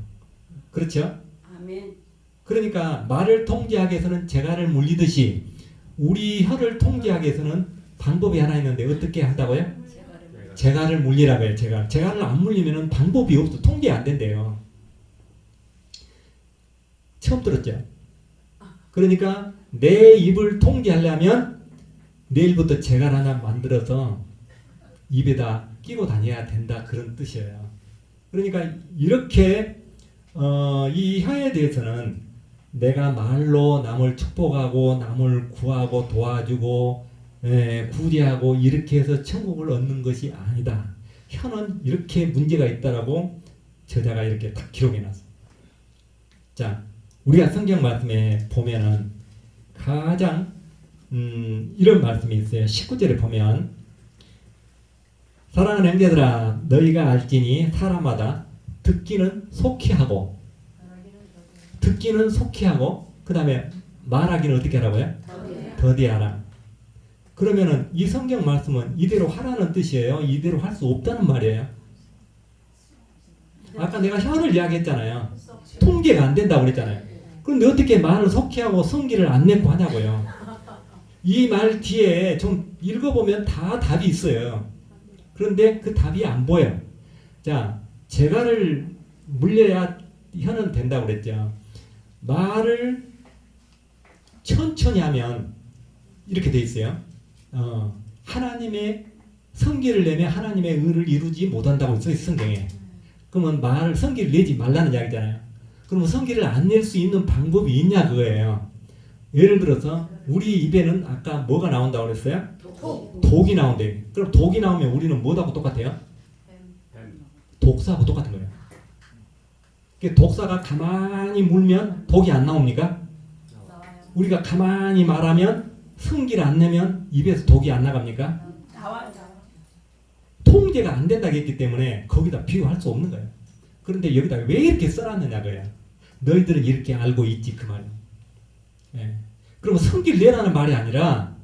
그렇죠? 아멘. 그러니까 말을 통제하기 위해서는 재갈을 물리듯이 우리 혀를 통제하기 위해서는 방법이 하나 있는데 어떻게 한다고요? 재갈을 물리라고 해요. 재갈을 안 물리면 방법이 없어. 통제 안 된대요. 처음 들었죠? 그러니까 내 입을 통제하려면 내일부터 재갈 하나 만들어서 입에다 끼고 다녀야 된다. 그런 뜻이에요. 그러니까 이렇게 이 혀에 대해서는 내가 말로 남을 축복하고 남을 구하고 도와주고 구제하고 이렇게 해서 천국을 얻는 것이 아니다. 혀는 이렇게 문제가 있다라고 저자가 이렇게 딱 기록해놨어요. 자, 우리가 성경 말씀에 보면은 가장 이런 말씀이 있어요. 19절에 보면 사랑하는 형제들아 너희가 알지니 사람마다 듣기는 속히 하고 그 다음에 말하기는 어떻게 하라고요? 더디하라. 그러면은 이 성경 말씀은 이대로 하라는 뜻이에요? 이대로 할 수 없다는 말이에요? 아까 내가 혀를 이야기했잖아요. 통제가 안 된다고 그랬잖아요. 그런데 어떻게 말을 속히 하고 성기를 안 내고 하냐고요. 이 말 뒤에 좀 읽어보면 다 답이 있어요. 그런데 그 답이 안 보여. 자, 재갈을 물려야 혀는 된다고 그랬죠. 말을 천천히 하면 이렇게 돼 있어요. 하나님의 성기를 내면 하나님의 의를 이루지 못한다고 써 있어 성경에. 그러면 성기를 내지 말라는 이야기잖아요. 그러면 성기를 안 낼 수 있는 방법이 있냐 그거예요. 예를 들어서 우리 입에는 아까 뭐가 나온다고 그랬어요? 독이 나온대. 그럼 독이 나오면 우리는 뭐하고 똑같아요? 독사하고 똑같은 거예요. 독사가 가만히 물면 독이 안 나옵니까? 우리가 가만히 말하면 성기를 안 내면 입에서 독이 안 나갑니까? 나와요. 통제가 안 된다고 했기 때문에 거기다 비유할 수 없는 거예요. 그런데 여기다 왜 이렇게 써놨느냐 거예요. 너희들은 이렇게 알고 있지 그 말이에요. 예. 그러면 성기를 내라는 말이 아니라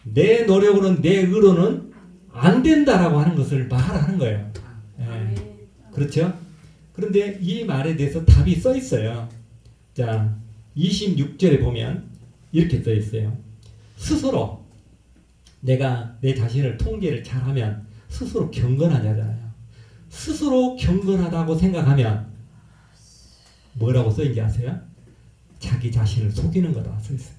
내 노력으로는 내 의로는 안 된다라고 하는 것을 말하는 거예요. 예. 그렇죠? 그런데 이 말에 대해서 답이 써 있어요. 자, 26절에 보면 이렇게 써 있어요. 스스로 내가 내 자신을 통제를 잘하면 스스로 경건하잖아요. 스스로 경건하다고 생각하면 뭐라고 써있는지 아세요? 자기 자신을 속이는 거다 써 있어요.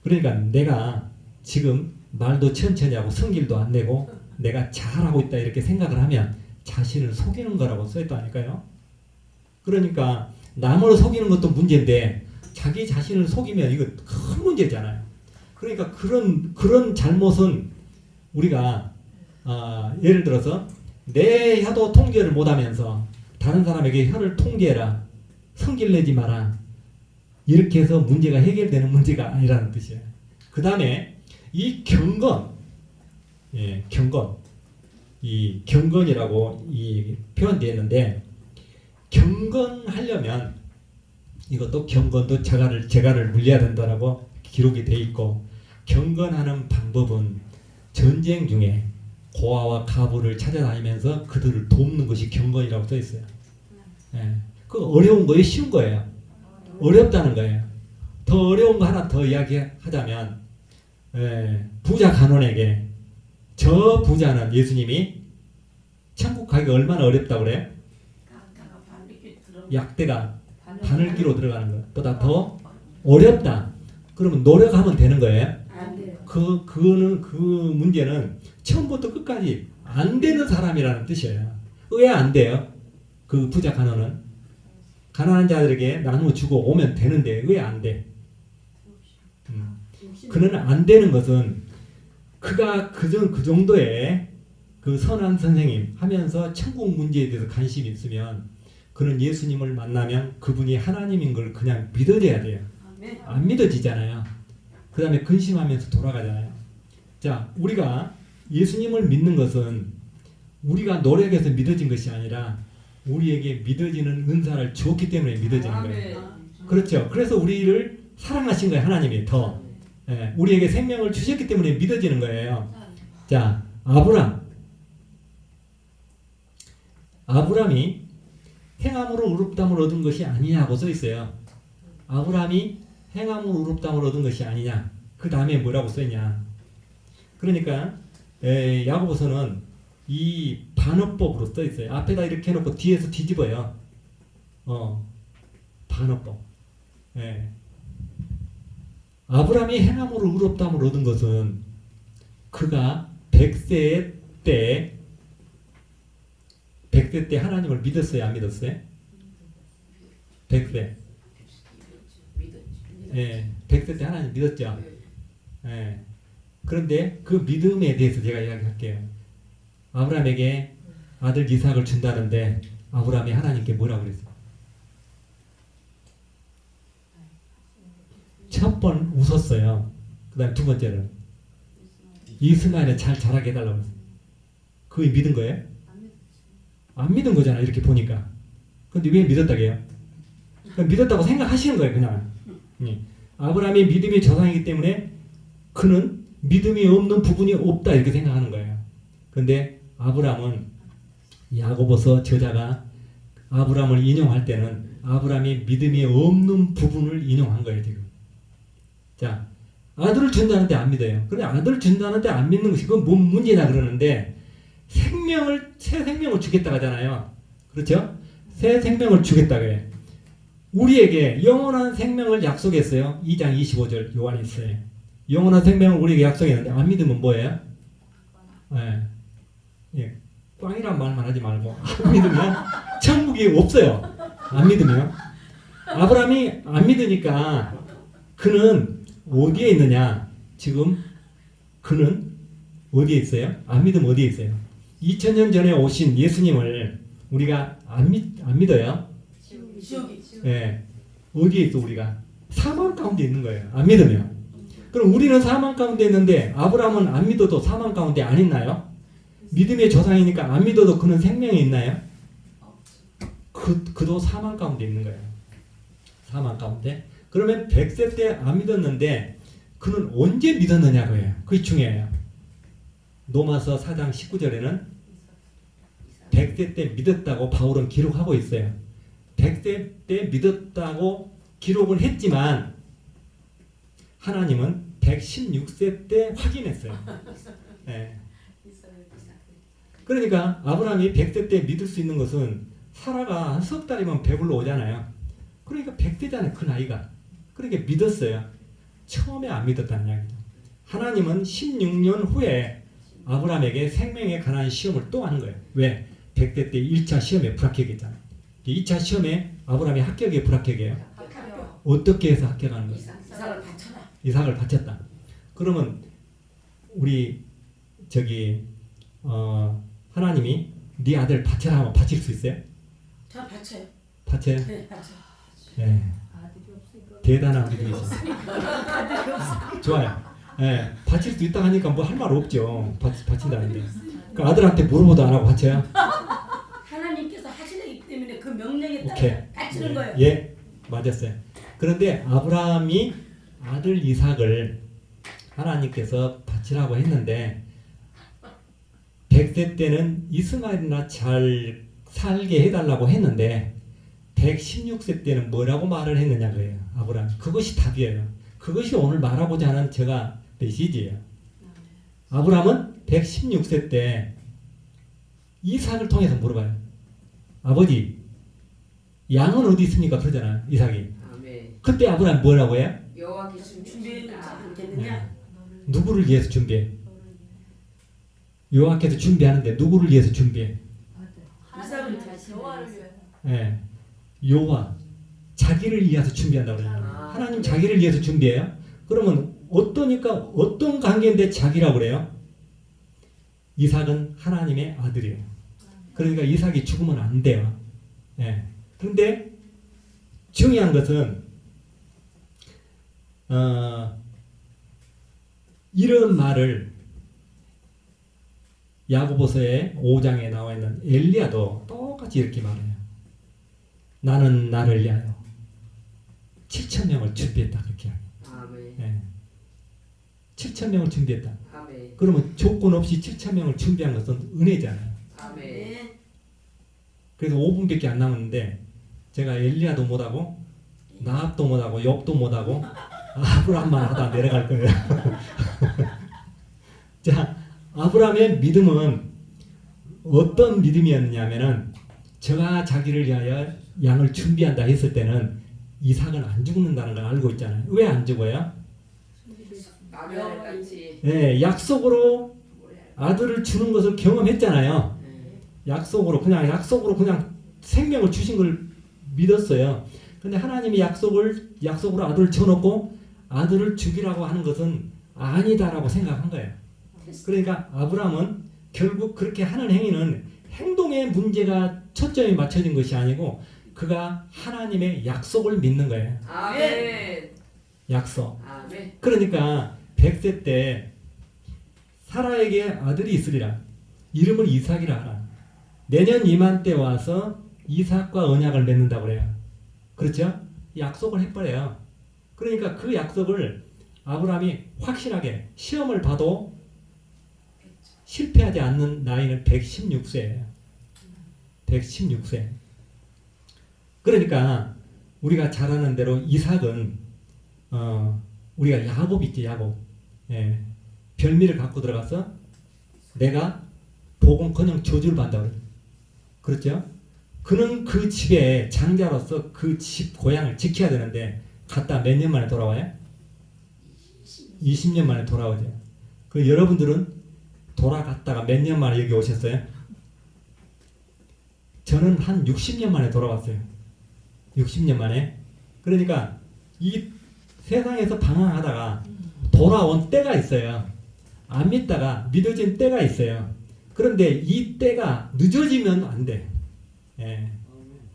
그러니까 내가 지금 말도 천천히 하고 성질도 안 내고 내가 잘하고 있다 이렇게 생각을 하면 자신을 속이는 거라고 써있다니까요. 그러니까 남을 속이는 것도 문제인데 자기 자신을 속이면 이거 큰 문제잖아요. 그러니까 그런 잘못은 우리가 예를 들어서 내 혀도 통제를 못하면서 다른 사람에게 혀를 통제해라, 성질 내지 마라 이렇게 해서 문제가 해결되는 문제가 아니라는 뜻이에요. 그 다음에 이 경건, 이 경건이라고 이 표현되어 있는데 경건하려면 이것도 경건도 재갈을 물려야 된다라고 기록이 되어 있고 경건하는 방법은 전쟁 중에 고아와 가부를 찾아다니면서 그들을 돕는 것이 경건이라고 써 있어요. 그 어려운 거예요, 쉬운 거예요? 어렵다는 거예요. 더 어려운 거 하나 더 이야기하자면 부자 간원에게 저 부자는 예수님이 천국 가기가 얼마나 어렵다고 그래요? 약대가 바늘기로 들어가는 것보다 더 어렵다. 그러면 노력하면 되는 거예요? 안 돼요. 그 문제는 처음부터 끝까지 안 되는 사람이라는 뜻이에요. 왜 안 돼요? 그 부자 간원은 가난한 자들에게 나누어 주고 오면 되는데 왜 안 돼? 그는 안 되는 것은 그가 그 정도의 그 선한 선생님 하면서 천국 문제에 대해서 관심이 있으면 그는 예수님을 만나면 그분이 하나님인 걸 그냥 믿어져야 돼요. 안 믿어지잖아요. 그 다음에 근심하면서 돌아가잖아요. 자, 우리가 예수님을 믿는 것은 우리가 노력해서 믿어진 것이 아니라 우리에게 믿어지는 은사를 주었기 때문에 믿어지는 거예요. 그렇죠. 그래서 우리를 사랑하신 거예요. 하나님이 더. 우리에게 생명을 주셨기 때문에 믿어지는 거예요. 자, 아브람이 행함으로 의롭다함을 얻은 것이 아니냐고 써 있어요. 아브람이 행함으로 의롭다함을 얻은 것이 아니냐. 그 다음에 뭐라고 써 있냐. 그러니까 야고보서는 이 반어법으로 써 있어요. 앞에다 이렇게 해놓고 뒤에서 뒤집어요. 반어법. 아브람이 행함으로 의롭다함을 얻은 것은 그가 100세 때 하나님을 믿었어요? 안 믿었어요? 100세. 100세 때 하나님 믿었죠? 그런데 그 믿음에 대해서 제가 이야기할게요. 아브람에게 아들 이삭을 준다는데 아브람이 하나님께 뭐라고 그랬어요? 첫 번 웃었어요. 그 다음 두 번째는 이스마엘을 잘 자라게 해달라고 했어요. 그게 믿은 거예요? 안 믿은 거잖아 이렇게 보니까. 근데 왜 믿었다고 해요? 믿었다고 생각하시는 거예요 그냥. 아브라함이 믿음의 조상이기 때문에 그는 믿음이 없는 부분이 없다 이렇게 생각하는 거예요. 그런데 아브라함은 야고보서 저자가 아브라함을 인용할 때는 아브라함이 믿음이 없는 부분을 인용한 거예요 지금. 자, 아들을 준다는데 안 믿어요. 그런데 아들을 준다는데 안 믿는 것이 그건 뭔 문제냐 그러는데 새 생명을 주겠다 하잖아요. 그렇죠? 새 생명을 주겠다 그래. 우리에게 영원한 생명을 약속했어요. 2장 25절 요한이 있어요. 영원한 생명을 우리에게 약속했는데 안 믿으면 뭐예요? 예. 예. 꽝이란 말만 하지 말고 안 믿으면 천국이 없어요. 안 믿으면 아브라함이 안 믿으니까 그는 어디에 있느냐? 지금 그는 어디에 있어요? 안 믿으면 어디에 있어요? 2000년 전에 오신 예수님을 우리가 안 믿어요? 지옥이. 예. 어디에 있어 우리가? 사망 가운데 있는 거예요. 안 믿으면. 그럼 우리는 사망 가운데 있는데 아브라함은 안 믿어도 사망 가운데 안 있나요? 믿음의 조상이니까 안 믿어도 그는 생명이 있나요? 그도 사망 가운데 있는 거예요. 사망 가운데. 그러면 100세 때 안 믿었는데 그는 언제 믿었느냐고요. 그게 중요해요. 로마서 4장 19절에는 100세 때 믿었다고 바울은 기록하고 있어요. 100세 때 믿었다고 기록을 했지만 하나님은 116세 때 확인했어요. 네. 그러니까 아브라함이 100세 때 믿을 수 있는 것은 사라가 한 석 달이면 배불러 오잖아요. 그러니까 100세잖아요. 그 나이가. 그러니까 믿었어요. 처음에 안 믿었다는 이야기죠. 하나님은 16년 후에 아브라함에게 생명에 관한 시험을 또 하는 거예요. 왜? 100세 때 1차 시험에 불합격했잖아요. 2차 시험에 아브라함이 합격이에요, 불합격이에요? 어떻게 해서 합격하는 거예요? 이삭을 바쳐라. 이삭을 바쳤다. 그러면 우리 하나님이 네 아들 바쳐라 하면 바칠 수 있어요? 저 바쳐요. 바쳐요? 네, 바쳐. 네. 대단한 믿음이 있어요. 좋아요. 네. 바칠 수 있다 하니까 뭐 할 말 없죠. 바친다는데. 그 아들한테 물어보도 안 하고 바쳐요? 하나님께서 하시기 때문에 그 명령에 오케이. 따라 바치는 거예요. 예, 맞았어요. 그런데 아브라함이 아들 이삭을 하나님께서 바치라고 했는데 100세 때는 이스마엘이나 잘 살게 해달라고 했는데 116세 때는 뭐라고 말을 했느냐 그래요. 아브라함. 그것이 답이에요. 그것이 오늘 말하고자 하는 제가 메시지예요. 아브라함은 116세 때 이삭을 통해서 물어봐요. 아버지, 양은 어디 있습니까? 그러잖아요. 이삭이. 아멘. 그때 아브라함 뭐라고 해요? 여호와께서 준비해놓지 준비했다. 않겠느냐? 누구를 위해서 준비해? 여호와께서 준비하는데 누구를 위해서 준비해? 이삭을 다시 예. 여호와 자기를 위해서 준비한다고 그래요. 하나님 자기를 위해서 준비해요. 그러면 어떤 관계인데 자기라고 그래요? 이삭은 하나님의 아들이에요. 그러니까 이삭이 죽으면 안 돼요. 예. 그런데 중요한 것은 이런 말을 야고보서의 5장에 나와 있는 엘리야도 똑같이 이렇게 말해요. 나는 나를 위하여 7,000명을 준비했다 그렇게 해요. 아멘. 예. 7,000명을 준비했다. 아멘. 그러면 조건 없이 7,000명을 준비한 것은 은혜잖아요. 아멘. 네. 그래서 5분밖에 안 남았는데 제가 엘리야도 못하고 나합도 못하고 욥도 못하고 아브라함만 하다 내려갈 거예요. 자, 아브라함의 믿음은 어떤 믿음이었냐면은 저가 자기를 위하여 양을 준비한다 했을 때는 이삭은 안 죽는다는 걸 알고 있잖아요. 왜 안 죽어요? 아멘 같이. 예, 약속으로 아들을 주는 것을 경험했잖아요. 약속으로 그냥 생명을 주신 걸 믿었어요. 근데 하나님이 약속으로 아들을 쳐놓고 아들을 죽이라고 하는 것은 아니다라고 생각한 거예요. 그러니까 아브라함은 결국 그렇게 하는 행위는 행동의 문제가 초점이 맞춰진 것이 아니고 그가 하나님의 약속을 믿는 거예요. 아멘. 약속. 아멘. 그러니까 100세 때 사라에게 아들이 있으리라. 이름을 이삭이라 하라. 내년 이맘때 와서 이삭과 언약을 맺는다고 그래요. 그렇죠? 약속을 해버려요. 그러니까 그 약속을 아브라함이 확실하게 시험을 봐도 실패하지 않는 나이는 116세예요. 116세. 그러니까 우리가 잘 아는 대로 이삭은 우리가 야곱 있지, 야곱. 예. 별미를 갖고 들어가서 내가 복음커녕 저주를 받는다고 그래요. 그렇죠? 그는 그 집의 장자로서 그 집 고향을 지켜야 되는데 갔다 몇 년 만에 돌아와요? 20년 만에 돌아오죠. 그 여러분들은 돌아갔다가 몇 년 만에 여기 오셨어요? 저는 한 60년 만에 돌아왔어요. 60년 만에. 그러니까 이 세상에서 방황하다가 돌아온 때가 있어요. 안 믿다가 믿어진 때가 있어요. 그런데 이 때가 늦어지면 안 돼. 예,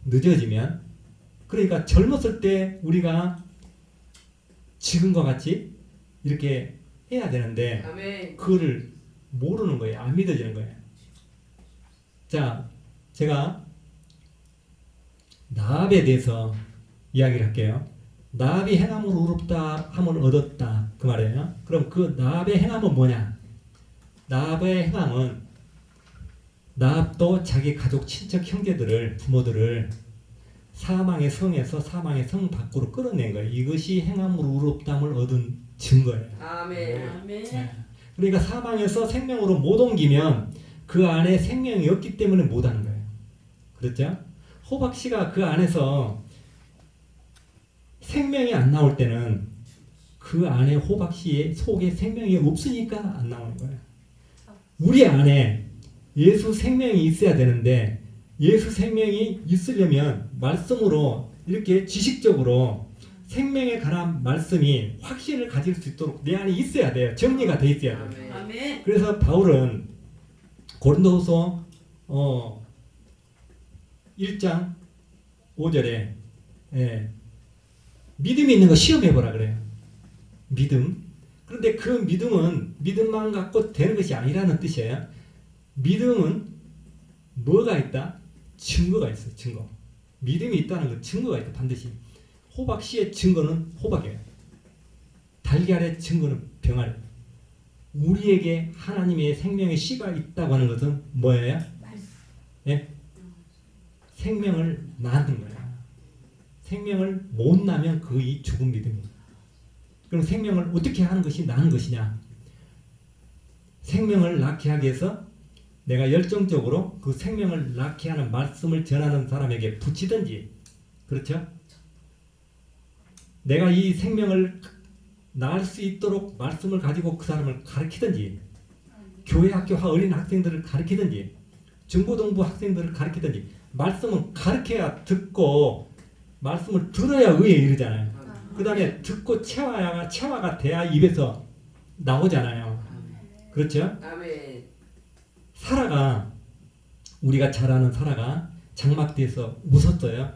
늦어지면. 그러니까 젊었을 때 우리가 지금과 같이 이렇게 해야 되는데 아멘. 그거를 모르는 거예요. 안 믿어지는 거예요. 자, 제가 나압에 대해서 이야기를 할게요. 나압이 행함으로 의롭다 함을 얻었다 그 말이에요. 그럼 그 나압의 행함은 뭐냐? 나압의 행함은 나압도 자기 가족, 친척, 형제들을, 부모들을 사망의 성에서 사망의 성 밖으로 끌어낸 거예요. 이것이 행함으로 의롭다함을 얻은 증거예요. 아멘. 아멘. 그러니까 사망에서 생명으로 못 옮기면 그 안에 생명이 없기 때문에 못 하는 거예요. 그렇죠? 호박 씨가 그 안에서 생명이 안 나올 때는 그 안에 호박 씨의 속에 생명이 없으니까 안 나오는 거예요. 우리 안에 예수 생명이 있어야 되는데 예수 생명이 있으려면 말씀으로 이렇게 지식적으로 생명에 관한 말씀이 확신을 가질 수 있도록 내 안에 있어야 돼요. 정리가 돼 있어야 돼요. 아멘. 아멘. 그래서 바울은 고린도후서 1장 5절에 믿음이 있는 거 시험해보라 그래요. 믿음. 그런데 그 믿음은 믿음만 갖고 되는 것이 아니라는 뜻이에요. 믿음은 뭐가 있다? 증거가 있어요. 증거. 믿음이 있다는 건 증거가 있다. 반드시. 호박 씨의 증거는 호박이에요. 달걀의 증거는 병아리. 우리에게 하나님의 생명의 씨가 있다고 하는 것은 뭐예요? 예? 생명을 낳는 거예요. 생명을 못 낳으면 그의 죽은 믿음이에요. 그럼 생명을 어떻게 하는 것이 낳는 것이냐? 생명을 낳게 하기 위해서 내가 열정적으로 그 생명을 낳게 하는 말씀을 전하는 사람에게 붙이든지, 그렇죠? 내가 이 생명을 낳을 수 있도록 말씀을 가지고 그 사람을 가르치든지, 교회 학교와 어린 학생들을 가르치든지, 중고등부 학생들을 가르치든지, 말씀은 가르쳐야 듣고 말씀을 들어야 의에 이르잖아요. 그 다음에 듣고 체화가 돼야 입에서 나오잖아요. 그렇죠? 아멘. 사라가, 우리가 잘 아는 사라가 장막대에서 웃었어요.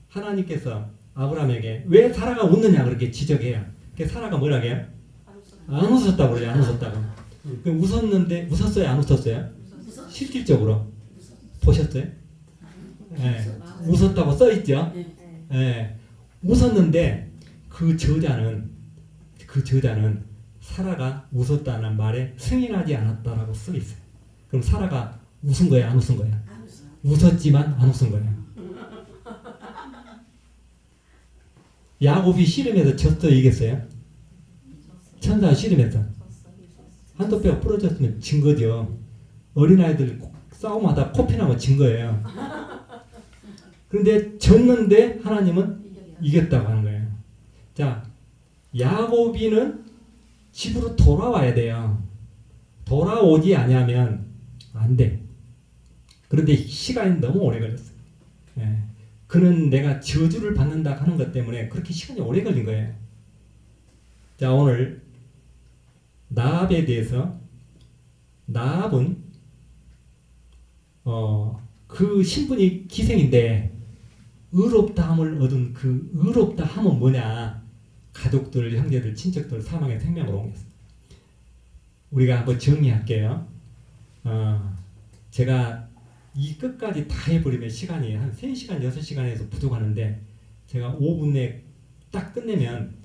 하나님께서 아브라함에게 왜 사라가 웃느냐 그렇게 지적해요. 그래서 사라가 뭐라고 해요? 안 웃었다고 그래요. 안 웃었다고. 웃었는데 웃었어요? 안 웃었어요? 실질적으로 보셨어요? 네. 웃었다고 써있죠? 네. 웃었는데 그 저자는 사라가 웃었다는 말에 승인하지 않았다라고 써있어요. 그럼 사라가 웃은 거예요? 안 웃은 거예요? 웃었지만 안 웃은 거예요. 야곱이 씨름에서 졌어 이겼어요? 천사 씨름에서 한도 뼈가 부러졌으면 진 거죠. 어린아이들 싸움하다 코피 나면 진 거예요. 그런데 졌는데 하나님은 이겼다고 하는 거예요. 자, 야곱이는 집으로 돌아와야 돼요. 돌아오지 않으면 안 돼. 그런데 시간이 너무 오래 걸렸어요. 예. 그는 내가 저주를 받는다 하는 것 때문에 그렇게 시간이 오래 걸린 거예요. 자, 오늘 나압에 대해서, 나압은 그 신분이 기생인데 의롭다함을 얻은 그 의롭다함은 뭐냐? 가족들, 형제들, 친척들 사망의 생명으로 옮겼어요. 우리가 한번 정리할게요. 제가 이 끝까지 다 해버리면 시간이 한 3시간, 6시간에서 부족하는데 제가 5분 내에 딱 끝내면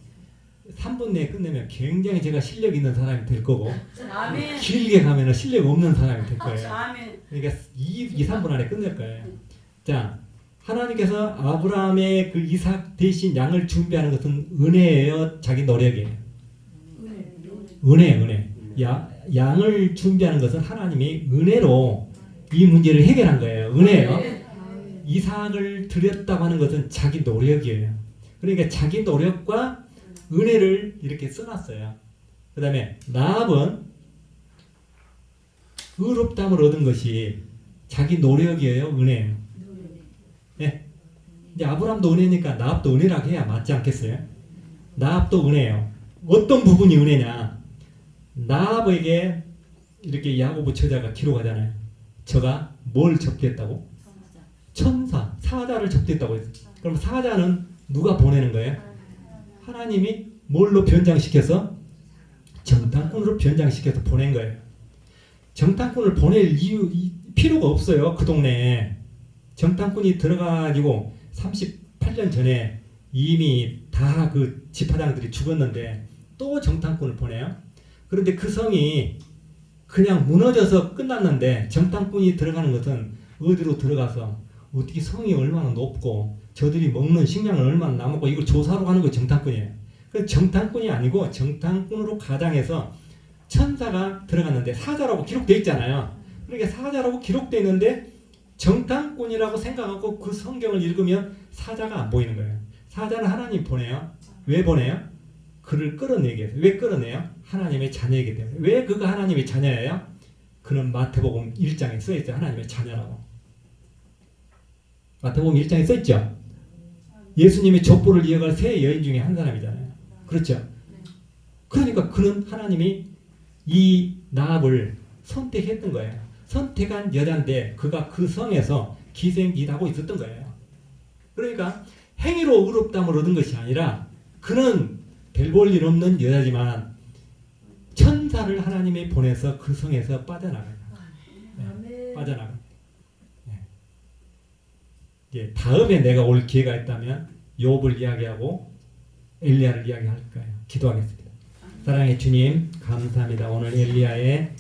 3분 내에 끝내면 굉장히 제가 실력 있는 사람이 될 거고 아멘. 길게 가면 실력 없는 사람이 될 거예요. 아멘. 그러니까 2, 3분 안에 끝낼 거예요. 자, 하나님께서 아브라함의 그 이삭 대신 양을 준비하는 것은 은혜예요? 자기 노력이에요? 은혜. 양을 준비하는 것은 하나님이 은혜로 이 문제를 해결한 거예요. 은혜예요. 이삭을 드렸다고 하는 것은 자기 노력이에요. 그러니까 자기 노력과 은혜를 이렇게 써놨어요. 그 다음에 라합은 의롭다함을 얻은 것이 자기 노력이에요, 은혜예요. 네. 이제 아브라함도 은혜니까 라합도 은혜라고 해야 맞지 않겠어요? 라합도 은혜예요. 어떤 부분이 은혜냐? 라합에게 이렇게 야고보 저자가 기록하잖아요. 저가 뭘 접대했다고? 천사, 사자를 접대했다고 했어요. 그럼 사자는 누가 보내는 거예요? 하나님이 뭘로 변장시켜서? 정탐꾼으로 변장시켜서 보낸 거예요. 정탐꾼을 보낼 필요가 없어요. 그 동네에. 정탐꾼이 들어가가지고 38년 전에 이미 다 그 지파장들이 죽었는데 또 정탐꾼을 보내요. 그런데 그 성이 그냥 무너져서 끝났는데 정탐꾼이 들어가는 것은 어디로 들어가서 어떻게 성이 얼마나 높고 저들이 먹는 식량을 얼마나 남았고 이걸 조사로 가는 거 정탐꾼이에요. 그 정탐꾼이 아니고 정탐꾼으로 가장해서 천사가 들어갔는데 사자라고 기록되어 있잖아요. 그러니까 사자라고 기록되어 있는데 정탐꾼이라고 생각하고 그 성경을 읽으면 사자가 안 보이는 거예요. 사자는 하나님 보내요. 왜 보내요? 그를 끌어내기 위해서. 왜 끌어내요? 하나님의 자녀이기 때문에. 왜 그가 하나님의 자녀예요? 그는 마태복음 1장에 써있죠. 하나님의 자녀라고. 마태복음 1장에 써있죠. 예수님의 족보를 이어갈 세 여인 중에 한 사람이잖아요. 그렇죠? 그러니까 그는 하나님이 이 라합을 선택했던 거예요. 선택한 여자인데 그가 그 성에서 기생일하고 있었던 거예요. 그러니까 행위로 의롭다함을 얻은 것이 아니라 그는 별 볼 일 없는 여자지만 천사를 하나님이 보내서 그 성에서 빠져나가요. 네, 빠져나가요. 네. 예, 다음에 내가 올 기회가 있다면 욥을 이야기하고 엘리야를 이야기할 거예요. 기도하겠습니다. 사랑의 주님 감사합니다. 오늘 엘리야의